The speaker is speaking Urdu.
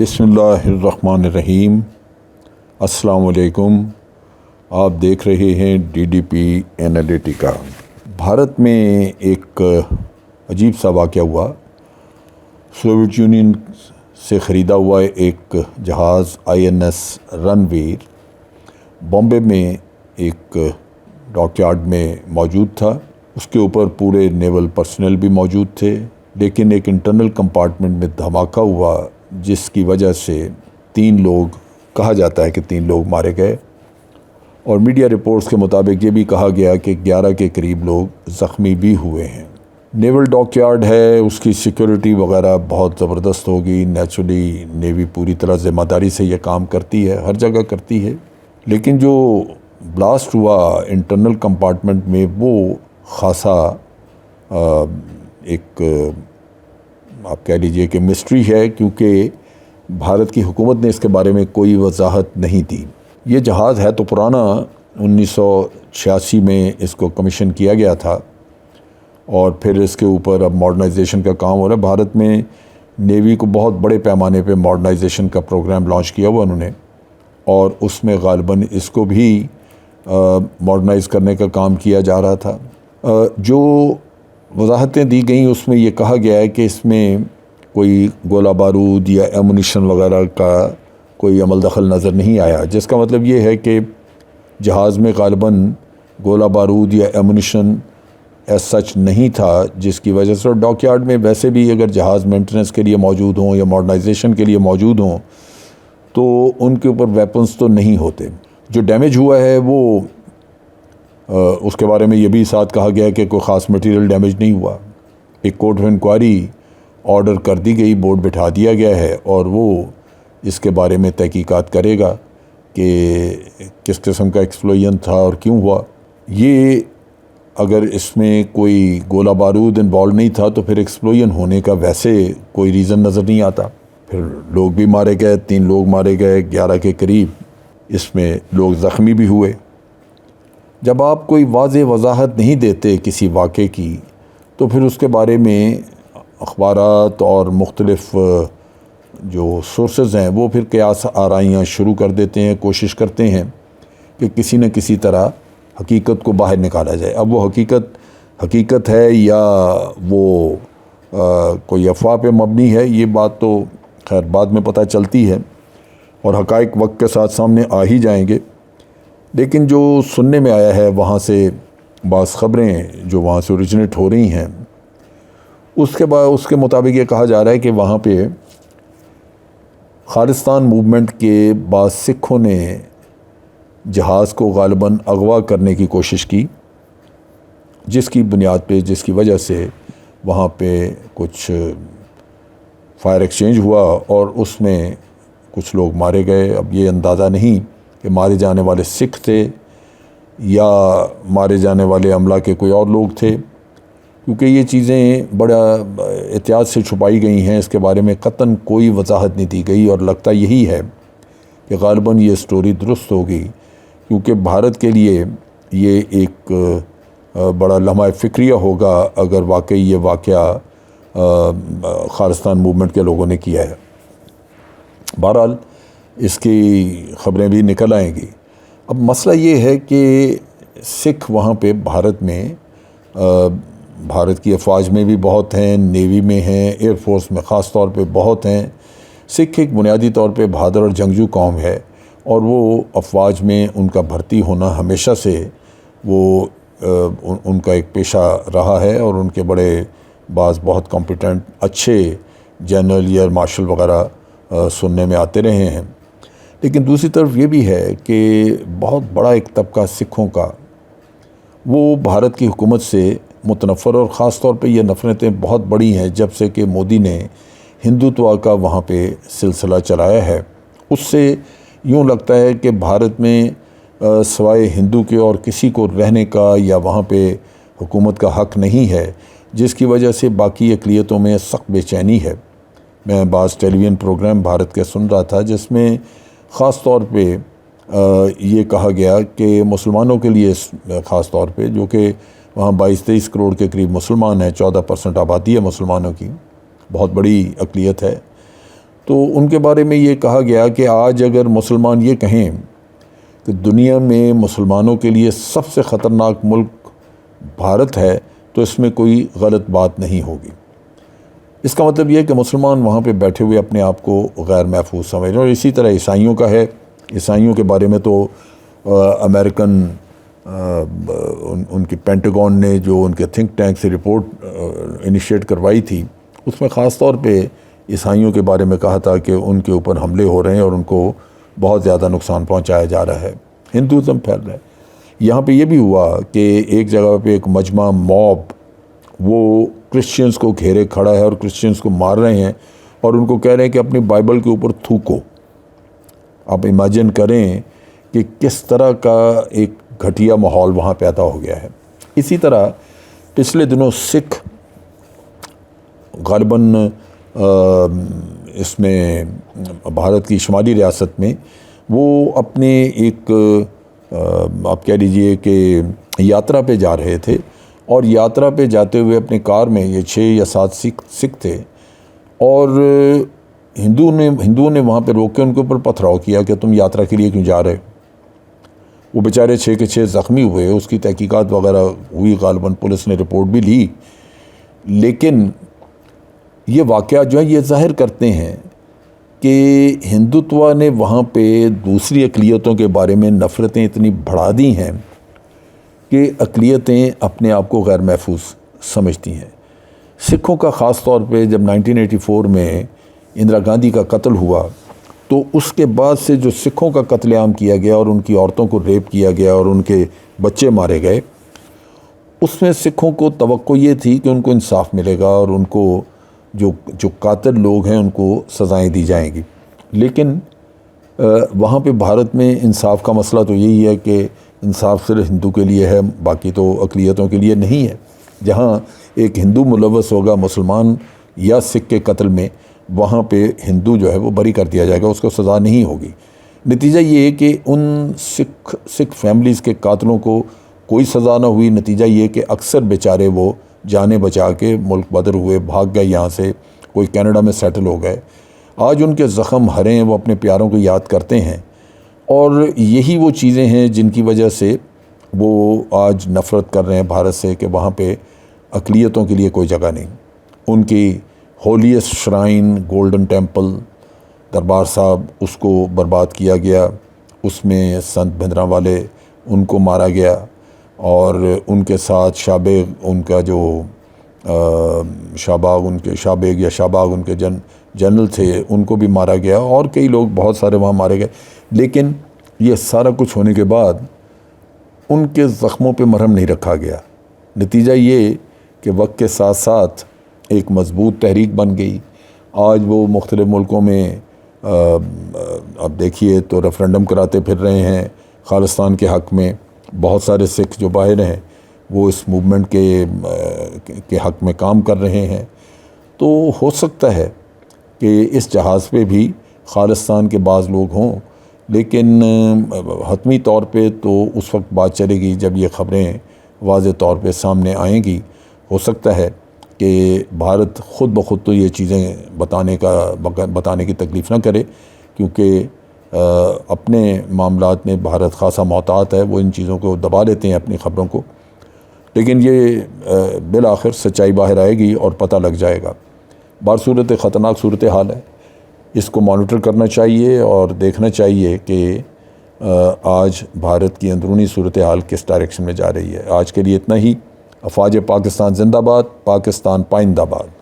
بسم اللہ الرحمن الرحیم۔ السلام علیکم۔ آپ دیکھ رہے ہیں DDP انالیٹیکا۔ بھارت میں ایک عجیب سا واقعہ ہوا۔ سوویت یونین سے خریدا ہوا ایک جہاز INS رنویر بامبے میں ایک ڈاک یارڈ میں موجود تھا۔ اس کے اوپر پورے نیول پرسنل بھی موجود تھے، لیکن ایک انٹرنل کمپارٹمنٹ میں دھماکہ ہوا جس کی وجہ سے 3 لوگ، کہا جاتا ہے کہ 3 لوگ مارے گئے، اور میڈیا رپورٹس کے مطابق یہ بھی کہا گیا کہ 11 کے قریب لوگ زخمی بھی ہوئے ہیں۔ نیول ڈاک یارڈ ہے، اس کی سیکیورٹی وغیرہ بہت زبردست ہوگی۔ نیچرلی نیوی پوری طرح ذمہ داری سے یہ کام کرتی ہے، ہر جگہ کرتی ہے، لیکن جو بلاسٹ ہوا انٹرنل کمپارٹمنٹ میں وہ خاصا ایک آپ کہہ لیجئے کہ مسٹری ہے، کیونکہ بھارت کی حکومت نے اس کے بارے میں کوئی وضاحت نہیں دی۔ یہ جہاز ہے تو پرانا، 1986 میں اس کو کمیشن کیا گیا تھا، اور پھر اس کے اوپر اب ماڈرنائزیشن کا کام ہو رہا ہے۔ بھارت میں نیوی کو بہت بڑے پیمانے پہ ماڈرنائزیشن کا پروگرام لانچ کیا ہوا انہوں نے، اور اس میں غالباً اس کو بھی ماڈرنائز کرنے کا کام کیا جا رہا تھا۔ جو وضاحتیں دی گئیں اس میں یہ کہا گیا ہے کہ اس میں کوئی گولہ بارود یا ایمونیشن وغیرہ کا کوئی عمل دخل نظر نہیں آیا، جس کا مطلب یہ ہے کہ جہاز میں غالباً گولہ بارود یا ایمونیشن ایز سچ نہیں تھا، جس کی وجہ سے ڈاک یارڈ میں ویسے بھی اگر جہاز مینٹیننس کے لیے موجود ہوں یا ماڈرنائزیشن کے لیے موجود ہوں تو ان کے اوپر ویپنز تو نہیں ہوتے۔ جو ڈیمیج ہوا ہے وہ اس کے بارے میں یہ بھی ساتھ کہا گیا کہ کوئی خاص مٹیریل ڈیمیج نہیں ہوا۔ ایک کورٹ آف انکوائری آرڈر کر دی گئی، بورڈ بٹھا دیا گیا ہے، اور وہ اس کے بارے میں تحقیقات کرے گا کہ کس قسم کا ایکسپلوژن تھا اور کیوں ہوا۔ یہ اگر اس میں کوئی گولہ بارود انوالو نہیں تھا تو پھر ایکسپلوژن ہونے کا ویسے کوئی ریزن نظر نہیں آتا۔ پھر لوگ بھی مارے گئے، 3 لوگ مارے گئے، 11 کے قریب اس میں لوگ زخمی بھی ہوئے۔ جب آپ کوئی واضح وضاحت نہیں دیتے کسی واقعے کی تو پھر اس کے بارے میں اخبارات اور مختلف جو سورسز ہیں وہ پھر قیاس آرائیاں شروع کر دیتے ہیں، کوشش کرتے ہیں کہ کسی نہ کسی طرح حقیقت کو باہر نکالا جائے۔ اب وہ حقیقت ہے یا وہ کوئی افواہ پہ مبنی ہے، یہ بات تو خیر بعد میں پتہ چلتی ہے، اور حقائق وقت کے ساتھ سامنے آ ہی جائیں گے۔ لیکن جو سننے میں آیا ہے وہاں سے بعض خبریں جو وہاں سے اوریجنیٹ ہو رہی ہیں، اس کے مطابق یہ کہا جا رہا ہے کہ وہاں پہ خالصتان موومنٹ کے بعض سکھوں نے جہاز کو غالباً اغوا کرنے کی کوشش کی، جس کی بنیاد پہ، جس کی وجہ سے وہاں پہ کچھ فائر ایکسچینج ہوا اور اس میں کچھ لوگ مارے گئے۔ اب یہ اندازہ نہیں کہ مارے جانے والے سکھ تھے یا مارے جانے والے عملہ کے کوئی اور لوگ تھے، کیونکہ یہ چیزیں بڑا احتیاط سے چھپائی گئی ہیں، اس کے بارے میں قطعاً کوئی وضاحت نہیں دی گئی، اور لگتا یہی ہے کہ غالباً یہ سٹوری درست ہوگی، کیونکہ بھارت کے لیے یہ ایک بڑا لمحہ فکریہ ہوگا اگر واقعی یہ واقعہ خالصتان موومنٹ کے لوگوں نے کیا ہے۔ بہرحال اس کی خبریں بھی نکل آئیں گی۔ اب مسئلہ یہ ہے کہ سکھ وہاں پہ بھارت میں، بھارت کی افواج میں بھی بہت ہیں، نیوی میں ہیں، ایئر فورس میں خاص طور پہ بہت ہیں۔ سکھ ایک بنیادی طور پہ بہادر اور جنگجو قوم ہے، اور وہ افواج میں ان کا بھرتی ہونا ہمیشہ سے وہ ان کا ایک پیشہ رہا ہے، اور ان کے بڑے بعض بہت کمپیٹنٹ اچھے جنرل ایئر مارشل وغیرہ سننے میں آتے رہے ہیں۔ لیکن دوسری طرف یہ بھی ہے کہ بہت بڑا ایک طبقہ سکھوں کا وہ بھارت کی حکومت سے متنفر، اور خاص طور پہ یہ نفرتیں بہت بڑی ہیں جب سے کہ مودی نے ہندوتوا کا وہاں پہ سلسلہ چلایا ہے۔ اس سے یوں لگتا ہے کہ بھارت میں سوائے ہندو کے اور کسی کو رہنے کا یا وہاں پہ حکومت کا حق نہیں ہے، جس کی وجہ سے باقی اقلیتوں میں سخت بے چینی ہے۔ میں بعض ٹیلی ویژن پروگرام بھارت کے سن رہا تھا جس میں خاص طور پہ یہ کہا گیا کہ مسلمانوں کے لیے، خاص طور پہ جو کہ وہاں 22-23 کروڑ کے قریب مسلمان ہیں، 14% آبادی ہے مسلمانوں کی، بہت بڑی اقلیت ہے، تو ان کے بارے میں یہ کہا گیا کہ آج اگر مسلمان یہ کہیں کہ دنیا میں مسلمانوں کے لیے سب سے خطرناک ملک بھارت ہے تو اس میں کوئی غلط بات نہیں ہوگی۔ اس کا مطلب یہ ہے کہ مسلمان وہاں پہ بیٹھے ہوئے اپنے آپ کو غیر محفوظ سمجھ رہے ہیں۔ اور اسی طرح عیسائیوں کا ہے، عیسائیوں کے بارے میں تو امریکن ان کی پینٹاگون نے جو ان کے تھنک ٹینک سے رپورٹ انیشیٹ کروائی تھی، اس میں خاص طور پہ عیسائیوں کے بارے میں کہا تھا کہ ان کے اوپر حملے ہو رہے ہیں اور ان کو بہت زیادہ نقصان پہنچایا جا رہا ہے، ہندوازم پھیل رہا ہے۔ یہاں پہ یہ بھی ہوا کہ ایک جگہ پہ ایک مجمع موب وہ کرسچنز کو گھیرے کھڑا ہے اور کرسچنز کو مار رہے ہیں اور ان کو کہہ رہے ہیں کہ اپنی بائبل کے اوپر تھوکو۔ آپ امیجن کریں کہ کس طرح کا ایک گھٹیا ماحول وہاں پیدا ہو گیا ہے۔ اسی طرح پچھلے دنوں سکھ غالباً اس میں بھارت کی شمالی ریاست میں وہ اپنے ایک آپ کہہ لیجئے کہ یاترا پہ جا رہے تھے، اور یاترا پہ جاتے ہوئے اپنے کار میں یہ 6 یا 7 سکھ تھے، اور ہندوؤں نے وہاں پہ روک کے ان کے اوپر پتھراؤ کیا کہ تم یاترا کے لیے کیوں جا رہے؟ وہ بیچارے 6 کے 6 زخمی ہوئے۔ اس کی تحقیقات وغیرہ ہوئی، غالباً پولیس نے رپورٹ بھی لی، لیکن یہ واقعات جو ہیں یہ ظاہر کرتے ہیں کہ ہندوتوا نے وہاں پہ دوسری اقلیتوں کے بارے میں نفرتیں اتنی بڑھا دی ہیں کہ اقلیتیں اپنے آپ کو غیر محفوظ سمجھتی ہیں۔ سکھوں کا خاص طور پہ جب 1984 میں اندرا گاندھی کا قتل ہوا تو اس کے بعد سے جو سکھوں کا قتل عام کیا گیا اور ان کی عورتوں کو ریپ کیا گیا اور ان کے بچے مارے گئے، اس میں سکھوں کو توقع یہ تھی کہ ان کو انصاف ملے گا اور ان کو جو قاتل لوگ ہیں ان کو سزائیں دی جائیں گی۔ لیکن وہاں پہ بھارت میں انصاف کا مسئلہ تو یہی ہے کہ انصاف صرف ہندو کے لیے ہے، باقی تو اقلیتوں کے لیے نہیں ہے۔ جہاں ایک ہندو ملوث ہوگا مسلمان یا سکھ کے قتل میں، وہاں پہ ہندو جو ہے وہ بری کر دیا جائے گا، اس کو سزا نہیں ہوگی۔ نتیجہ یہ ہے کہ ان سکھ فیملیز کے قاتلوں کو کوئی سزا نہ ہوئی۔ نتیجہ یہ کہ اکثر بیچارے وہ جانیں بچا کے ملک بدر ہوئے، بھاگ گئے یہاں سے، کوئی کینیڈا میں سیٹل ہو گئے۔ آج ان کے زخم ہرے ہیں، وہ اپنے پیاروں کو یاد کرتے ہیں، اور یہی وہ چیزیں ہیں جن کی وجہ سے وہ آج نفرت کر رہے ہیں بھارت سے کہ وہاں پہ اقلیتوں کے لیے کوئی جگہ نہیں۔ ان کی ہولیسٹ شرائن گولڈن ٹیمپل دربار صاحب، اس کو برباد کیا گیا، اس میں سنت بھندراں والے ان کو مارا گیا، اور ان کے ساتھ شاہ ان کا جو شاہ بیگ یا شاہ باغ ان کے جنرل تھے، ان کو بھی مارا گیا، اور کئی لوگ بہت سارے وہاں مارے گئے۔ لیکن یہ سارا کچھ ہونے کے بعد ان کے زخموں پہ مرہم نہیں رکھا گیا۔ نتیجہ یہ کہ وقت کے ساتھ ساتھ ایک مضبوط تحریک بن گئی۔ آج وہ مختلف ملکوں میں اب دیکھیے تو ریفرنڈم کراتے پھر رہے ہیں خالصتان کے حق میں۔ بہت سارے سکھ جو باہر ہیں وہ اس موومنٹ کے حق میں کام کر رہے ہیں۔ تو ہو سکتا ہے کہ اس جہاز پہ بھی خالصتان کے بعض لوگ ہوں، لیکن حتمی طور پہ تو اس وقت بات چلے گی جب یہ خبریں واضح طور پہ سامنے آئیں گی۔ ہو سکتا ہے کہ بھارت خود بخود تو یہ چیزیں بتانے کی تکلیف نہ کرے، کیونکہ اپنے معاملات میں بھارت خاصا محتاط ہے، وہ ان چیزوں کو دبا لیتے ہیں اپنی خبروں کو، لیکن یہ بالآخر سچائی باہر آئے گی اور پتہ لگ جائے گا۔ بصورت خطرناک صورتحال ہے، اس کو مانیٹر کرنا چاہیے اور دیکھنا چاہیے کہ آج بھارت کی اندرونی صورتحال کس ڈائریکشن میں جا رہی ہے۔ آج کے لیے اتنا ہی۔ افواج پاکستان زندہ باد، پاکستان پائندہ باد۔